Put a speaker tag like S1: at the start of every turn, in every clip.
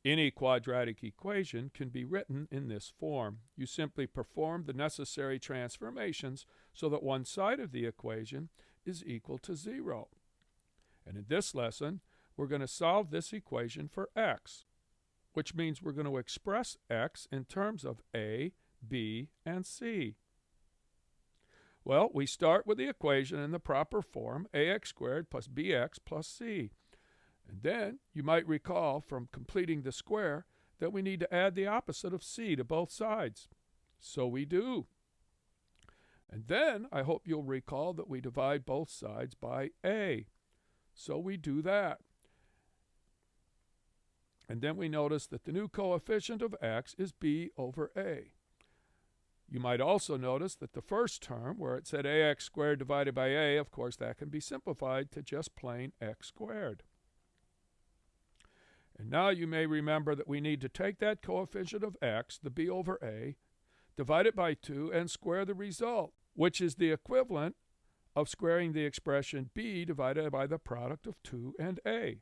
S1: Any quadratic equation can be written in this form. You simply perform the necessary transformations so that one side of the equation is equal to 0. And in this lesson, we're going to solve this equation for x, which means we're going to express x in terms of a, b, and c. Well, we start with the equation in the proper form, ax squared plus bx plus c. And then you might recall from completing the square that we need to add the opposite of c to both sides. So we do. And then I hope you'll recall that we divide both sides by a. So we do that. And then we notice that the new coefficient of x is b over a. You might also notice that the first term, where it said ax squared divided by a, of course that can be simplified to just plain x squared. And now you may remember that we need to take that coefficient of x, the b over a, divide it by 2, and square the result, which is the equivalent of squaring the expression b divided by the product of 2 and a.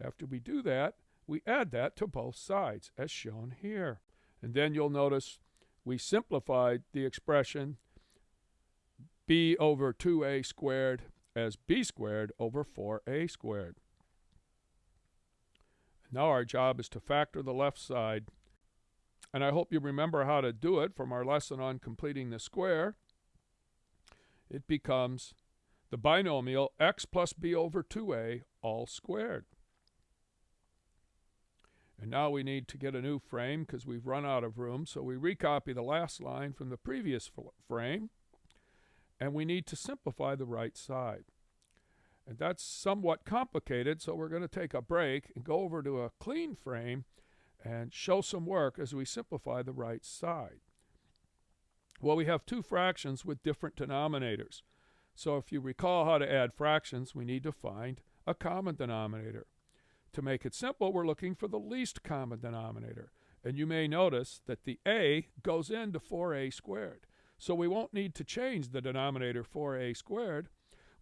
S1: After we do that, we add that to both sides, as shown here. And then you'll notice we simplified the expression b over 2a squared as b squared over 4a squared. Now our job is to factor the left side, and I hope you remember how to do it from our lesson on completing the square. It becomes the binomial x plus b over 2a all squared. And now we need to get a new frame because we've run out of room, so we recopy the last line from the previous frame, and we need to simplify the right side. And that's somewhat complicated, so we're going to take a break and go over to a clean frame and show some work as we simplify the right side. Well, we have two fractions with different denominators. So if you recall how to add fractions, we need to find a common denominator. To make it simple, we're looking for the least common denominator. And you may notice that the a goes into 4a squared. So we won't need to change the denominator 4a squared.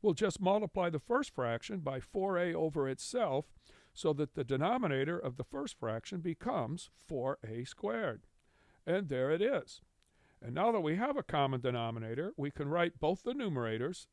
S1: We'll just multiply the first fraction by 4a over itself so that the denominator of the first fraction becomes 4a squared. And there it is. And now that we have a common denominator, we can write both the numerators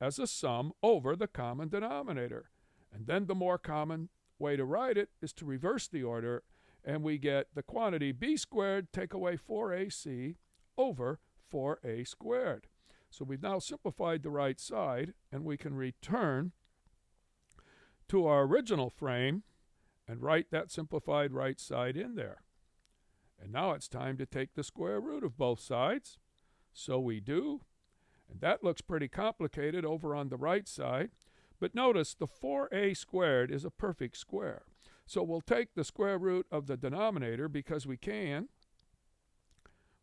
S1: as a sum over the common denominator. And then the more common way to write it is to reverse the order, and we get the quantity b squared take away 4ac over 4a squared. So we've now simplified the right side, and we can return to our original frame and write that simplified right side in there. And now it's time to take the square root of both sides. So we do. And that looks pretty complicated over on the right side. But notice the 4a squared is a perfect square. So we'll take the square root of the denominator because we can,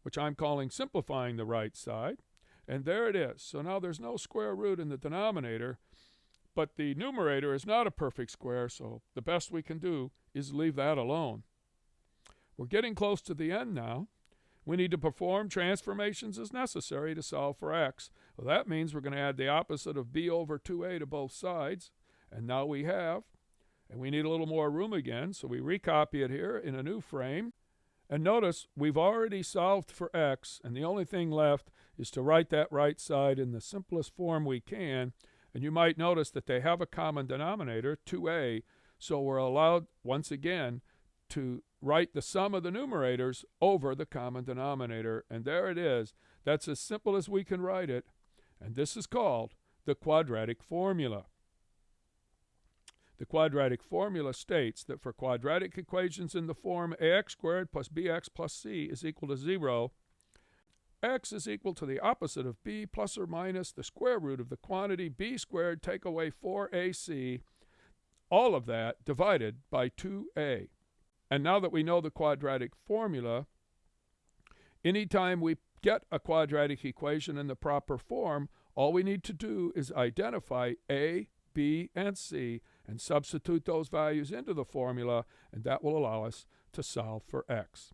S1: which I'm calling simplifying the right side. And there it is. So now there's no square root in the denominator, but the numerator is not a perfect square, so the best we can do is leave that alone. We're getting close to the end now. We need to perform transformations as necessary to solve for x. Well, that means we're going to add the opposite of b over 2a to both sides, and now we have. And we need a little more room again, so we recopy it here in a new frame. And notice we've already solved for x, and the only thing left is to write that right side in the simplest form we can. And you might notice that they have a common denominator, 2a, so we're allowed, once again, to write the sum of the numerators over the common denominator. And there it is. That's as simple as we can write it. And this is called the quadratic formula. The quadratic formula states that for quadratic equations in the form ax squared plus bx plus c is equal to 0, x is equal to the opposite of b plus or minus the square root of the quantity b squared take away 4ac, all of that divided by 2a. And now that we know the quadratic formula, anytime we get a quadratic equation in the proper form, all we need to do is identify a, b, and c and substitute those values into the formula, and that will allow us to solve for x.